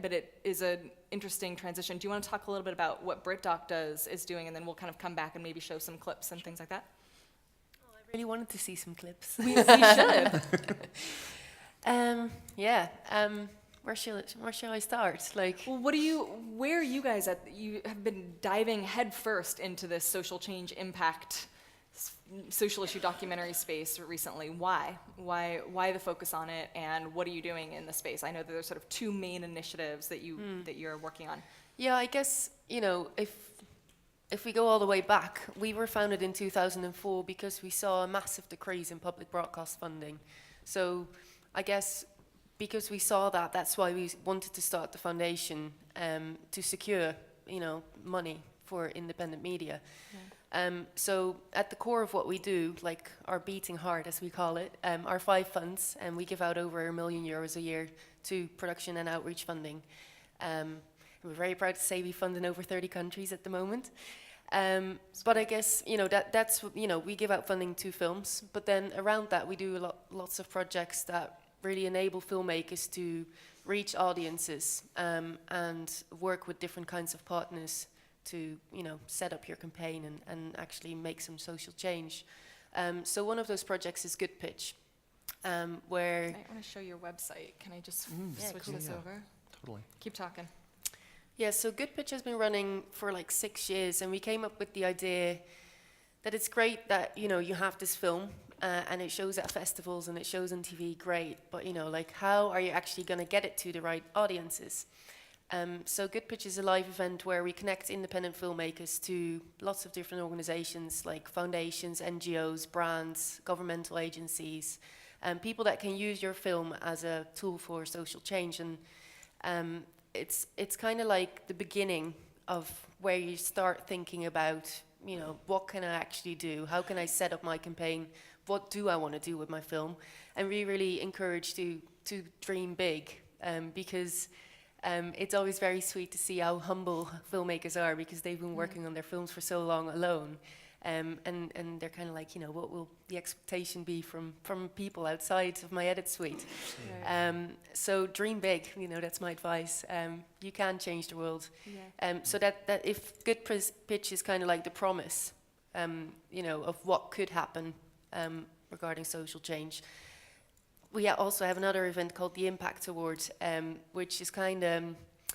but it is an interesting transition. Do you want to talk a little bit about what BritDoc is doing, and then we'll kind of come back and maybe show some clips and things like that? Oh, I really wanted to see some clips. We should. Where shall I start? Like, Well, where are you guys at? You have been diving headfirst into this social change impact, social issue documentary space recently. Why the focus on it, and what are you doing in the space? I know that there's sort of two main initiatives that you're working on. yeah, I guess, if we go all the way back, we were founded in 2004 because we saw a massive decrease in public broadcast funding. So I guess because we saw that, that's why we wanted to start the foundation, to secure, money for independent media. Yeah. So at the core of what we do, like our beating heart, as we call it, are 5 funds, and we give out over €1 million a year to production and outreach funding. We're very proud to say we fund in over 30 countries at the moment. But I guess, that's, we give out funding to films, but then around that we do lots of projects that really enable filmmakers to reach audiences, and work with different kinds of partners to, set up your campaign and actually make some social change. So one of those projects is Good Pitch, where... I want to show your website. Can I just switch this over? Totally. Keep talking. Yeah, so Good Pitch has been running for like 6 years, and we came up with the idea that it's great that, you have this film, and it shows at festivals and it shows on TV, great, but, how are you actually going to get it to the right audiences? So Good Pitch is a live event where we connect independent filmmakers to lots of different organizations like foundations, NGOs, brands, governmental agencies, people that can use your film as a tool for social change. And it's kind of like the beginning of where you start thinking about, what can I actually do? How can I set up my campaign? What do I want to do with my film? And we really encourage to dream big, because it's always very sweet to see how humble filmmakers are, because they've been working on their films for so long alone. And they're kind of like, what will the expectation be from people outside of my edit suite? Right. So dream big, that's my advice. You can change the world. Yeah. So that if Good Pitch is kind of like the promise, of what could happen regarding social change. We also have another event called the Impact Award, which is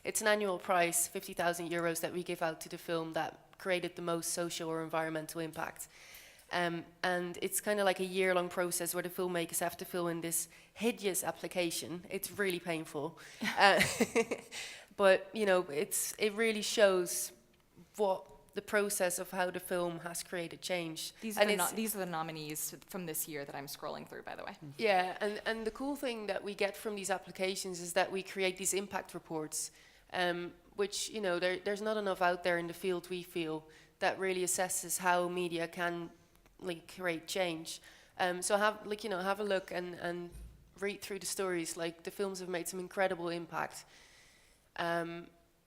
it's an annual prize, €50,000 that we give out to the film that created the most social or environmental impact. And it's kind of like a year-long process where the filmmakers have to fill in this hideous application. It's really painful. But, it really shows what the process of how the film has created change. These are the nominees from this year that I'm scrolling through, by the way. Yeah, and the cool thing that we get from these applications is that we create these impact reports, which, there's not enough out there in the field, we feel, that really assesses how media can create change. So have a look and read through the stories. Like, the films have made some incredible impact.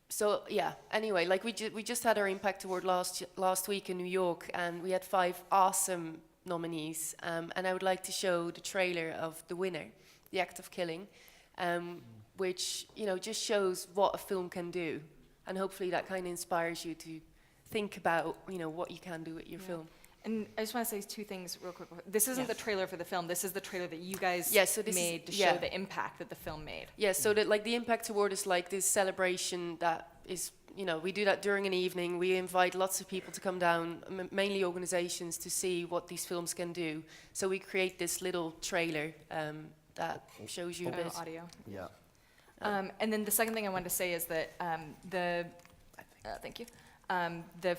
So yeah, anyway, we just had our Impact Award last week in New York, and we had 5 awesome nominees. And I would like to show the trailer of the winner, The Act of Killing, which just shows what a film can do, and hopefully that kind of inspires you to think about what you can do with your film. And I just want to say 2 things real quick. This isn't the trailer for the film. This is the trailer that you guys made to show the impact that the film made. Yeah, so the Impact Award is like this celebration that is, we do that during an evening. We invite lots of people to come down, mainly organizations, to see what these films can do. So we create this little trailer that shows you a bit. Audio. Yeah. And then the second thing I wanted to say is that thank you. The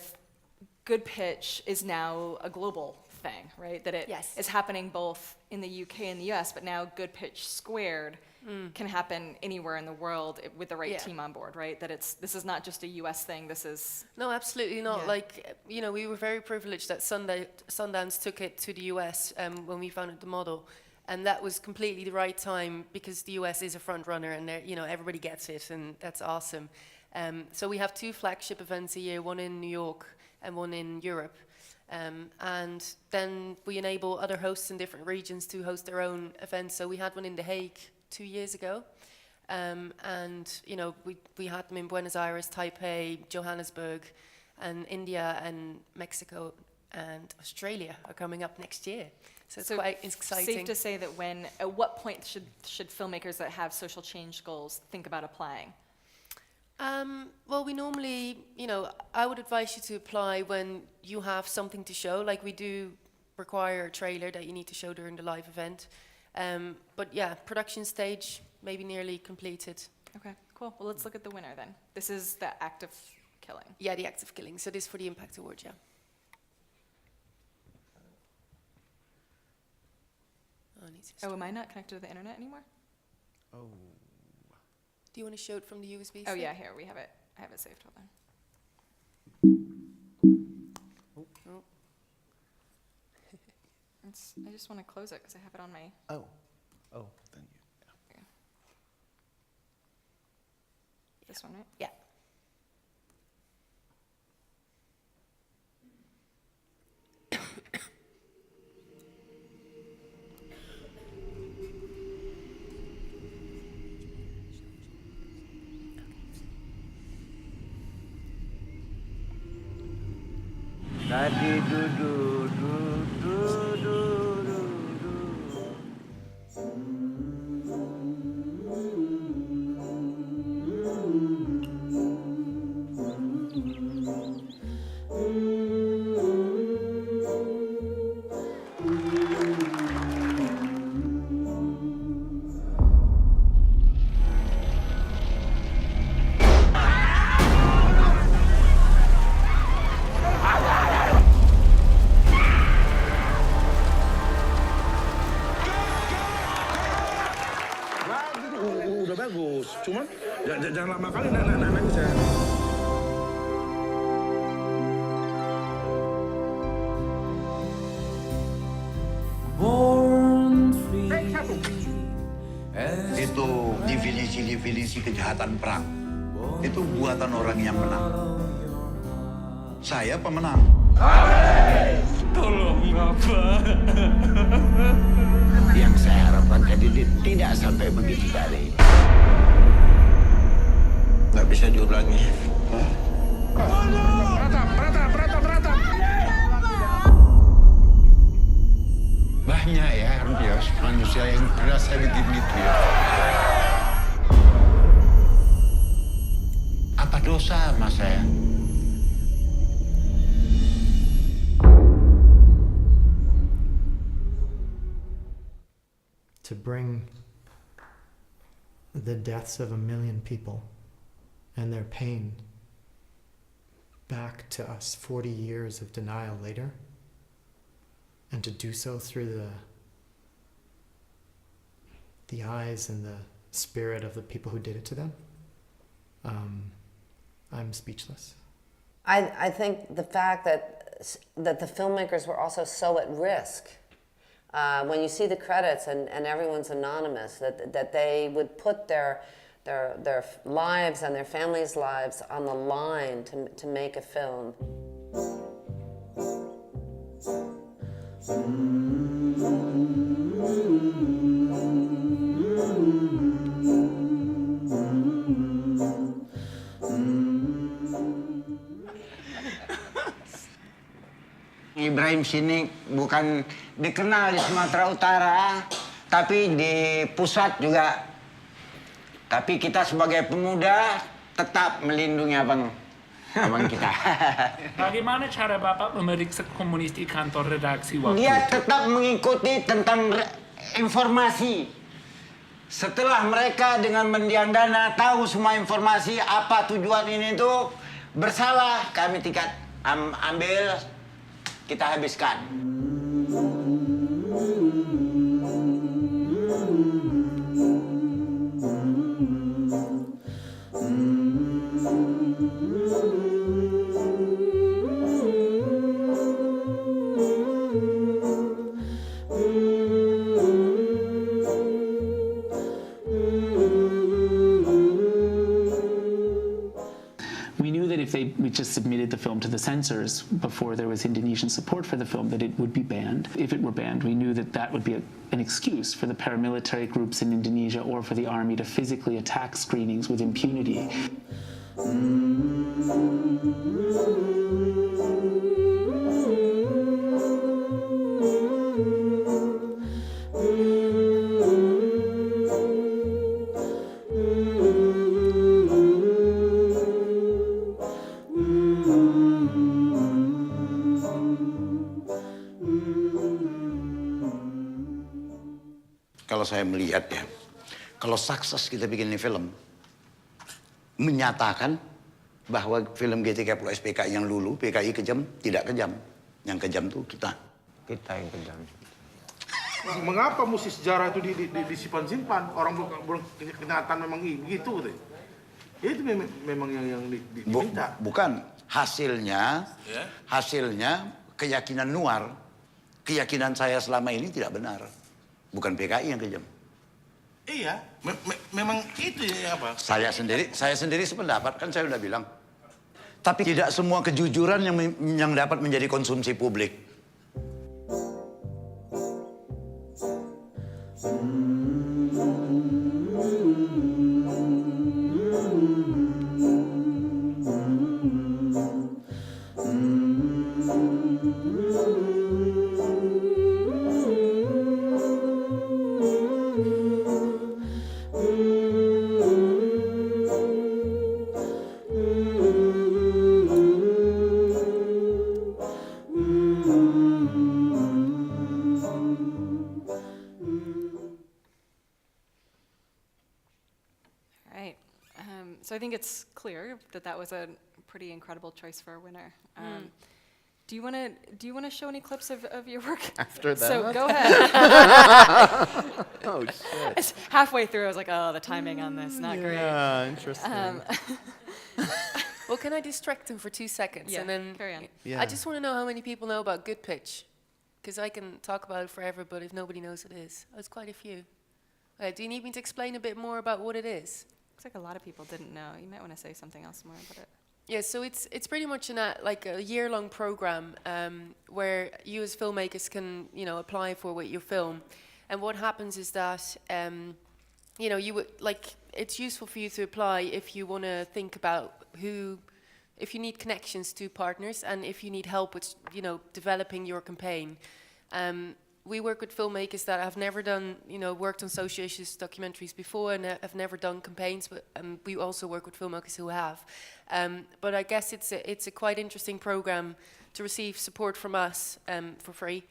Good Pitch is now a global thing, right? That it is happening both in the UK and the US, but now Good Pitch Squared can happen anywhere in the world with the right team on board, right? That this is not just a US thing. This is no, absolutely not. Yeah. We were very privileged that Sundance took it to the US when we founded the model. And that was completely the right time, because the US is a front runner, and everybody gets it, and that's awesome. So we have 2 flagship events a year, one in New York and one in Europe. And then we enable other hosts in different regions to host their own events. So we had one in The Hague 2 years ago. And, you know, we had them in Buenos Aires, Taipei, Johannesburg, and India and Mexico and Australia are coming up next year. So it's quite exciting. Safe to say that at what point should filmmakers that have social change goals think about applying? Well, we normally, you know, I would advise you to apply when you have something to show. Like, we do require a trailer that you need to show during the live event. But yeah, production stage, maybe nearly completed. Okay, cool. Well, let's look at the winner then. This is the act of killing. Yeah, the act of killing. So this for the Impact Award, yeah. Oh, am I not connected to the internet anymore? Oh. Do you want to show it from the USB stick? Oh yeah, here, we have it. I have it saved, hold on. Oh. I just want to close it because I have it on my... Oh, then you. Yeah. This one, right? Yeah. Tadi duduk. Udah bagus, cuman jangan lama kali nangis ya. Itu definisi kejahatan perang. Itu buatan orang yang menang. Saya pemenang. Tolong, Bapak. Yang saya harapkan tadi tidak sampai begitu tadi. Nggak bisa diulangi. Beratap. Banyak ya, Ardios, manusia yang kerasa begini tuh ya. Apa dosa mas saya? To bring the deaths of 1 million people and their pain back to us 40 years of denial later, and to do so through the eyes and the spirit of the people who did it to them, I'm speechless. I think the fact that the filmmakers were also so at risk. When you see the credits and everyone's anonymous, that they would put their lives and their families' lives on the line to make a film. Ibrahim sini bukan dikenal di Sumatera Utara, tapi di pusat juga. Tapi kita sebagai pemuda tetap melindungi abang kita. Bagaimana cara Bapak memeriksa komunis di kantor redaksi waktu Dia itu? tetap mengikuti tentang informasi. Setelah mereka dengan mendiang dana tahu semua informasi apa tujuan ini itu bersalah, kami tingkat ambil, kita habiskan. We knew that if we just submitted the film to the censors before there was Indonesian support for the film, that it would be banned. If it were banned, we knew that that would be an excuse for the paramilitary groups in Indonesia or for the army to physically attack screenings with impunity. Kalau saya melihat ya, kalau sukses kita bikin ini film, menyatakan bahwa film G30 SPKI yang dulu, PKI kejam, tidak kejam. Yang kejam tuh kita. Kita yang kejam. Mengapa mesti sejarah itu disimpan-simpan? Orang belum kenyataan memang begitu. Itu memang yang diminta. Bukan. Hasilnya keyakinan luar. Keyakinan saya selama ini tidak benar. Bukan PKI yang kejam. Iya, memang itu ya apa? Saya sendiri sependapat, kan saya udah bilang. Tapi tidak semua kejujuran yang dapat menjadi konsumsi publik. So I think it's clear that that was a pretty incredible choice for a winner. Do you want to show any clips of your work? After that? So go ahead. Oh, shit. Halfway through, I was like, oh, the timing on this, not great. Yeah, interesting. Well, can I distract him for 2 seconds? Yeah, and then carry on. Yeah. I just want to know how many people know about Good Pitch. Because I can talk about it forever, but if nobody knows what it is, it's quite a few. Do you need me to explain a bit more about what it is? Looks like a lot of people didn't know. You might want to say something else more about it. Yeah, so it's pretty much like a year-long program where you as filmmakers can, apply for with your film. And what happens is that, you would it's useful for you to apply if you want to think about if you need connections to partners and if you need help with, developing your campaign. We work with filmmakers that have never done, worked on social issues documentaries before and have never done campaigns, but we also work with filmmakers who have. But I guess it's a quite interesting program to receive support from us for free,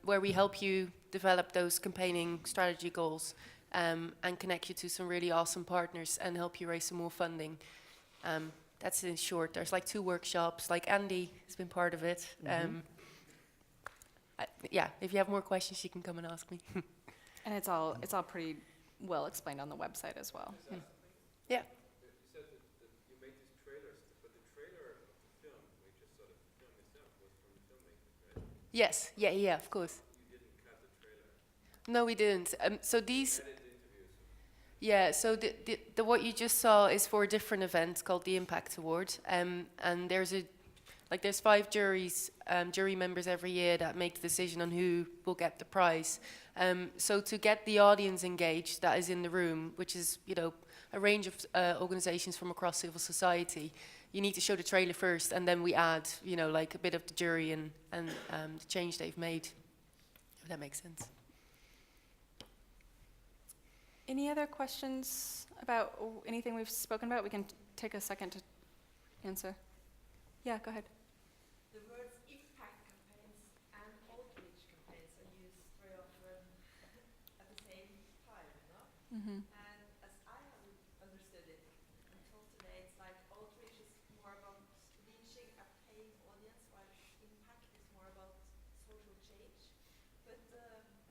where we help you develop those campaigning strategy goals and connect you to some really awesome partners and help you raise some more funding. That's in short. There's 2 workshops, Andy has been part of it. If you have more questions, you can come and ask me. And it's all pretty well explained on the website as well. Yeah. You said that you made these trailers, but the trailer of the film, we just saw the film itself, was from the filmmakers, right? Yes. Yeah, of course. You didn't cut the trailer. No, we didn't. So these... Yeah, so the what you just saw is for a different event called the Impact Award. And there's there's 5 jury members every year that make the decision on who will get the prize. So to get the audience engaged that is in the room, which is, a range of organizations from across civil society, you need to show the trailer first, and then we add, a bit of the jury and the change they've made, if that makes sense. Any other questions about anything we've spoken about? We can take a second to answer. Yeah, go ahead. The words impact campaigns and outreach campaigns are used very often at the same time, Mm-hmm. And as I have understood it until today, it's outreach is more about reaching a paying audience, while impact is more about social change. But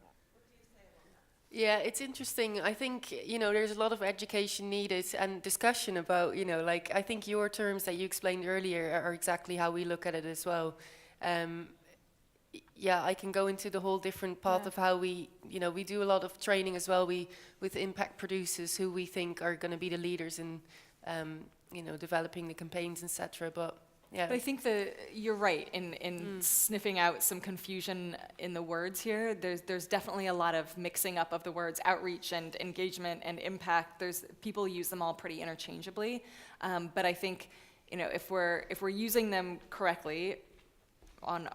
what do you say about that? Yeah, it's interesting. I think, there's a lot of education needed and discussion about, I think your terms that you explained earlier are exactly how we look at it as well. I can go into the whole different path of how we do a lot of training as well with impact producers who we think are going to be the leaders in you know, developing the campaigns, etc. But yeah. But I think you're right in sniffing out some confusion in the words here. There's definitely a lot of mixing up of the words outreach and engagement and impact. People use them all pretty interchangeably. But I think, you know, if we're using them correctly, on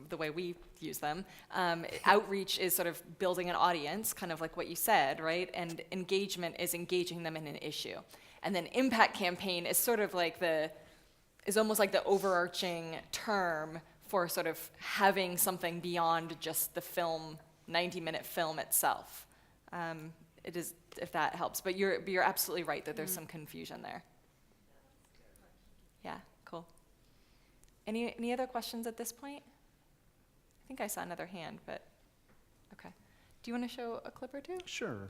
the way we use them, outreach is sort of building an audience, kind of like what you said, right? And engagement is engaging them in an issue. And then impact campaign is sort of like is almost like the overarching term for sort of having something beyond just the film, 90-minute film itself. It is, if that helps. But you're absolutely right that there's some confusion there. Yeah, cool. Any other questions at this point? I think I saw another hand, but okay. Do you want to show a clip or two? Sure.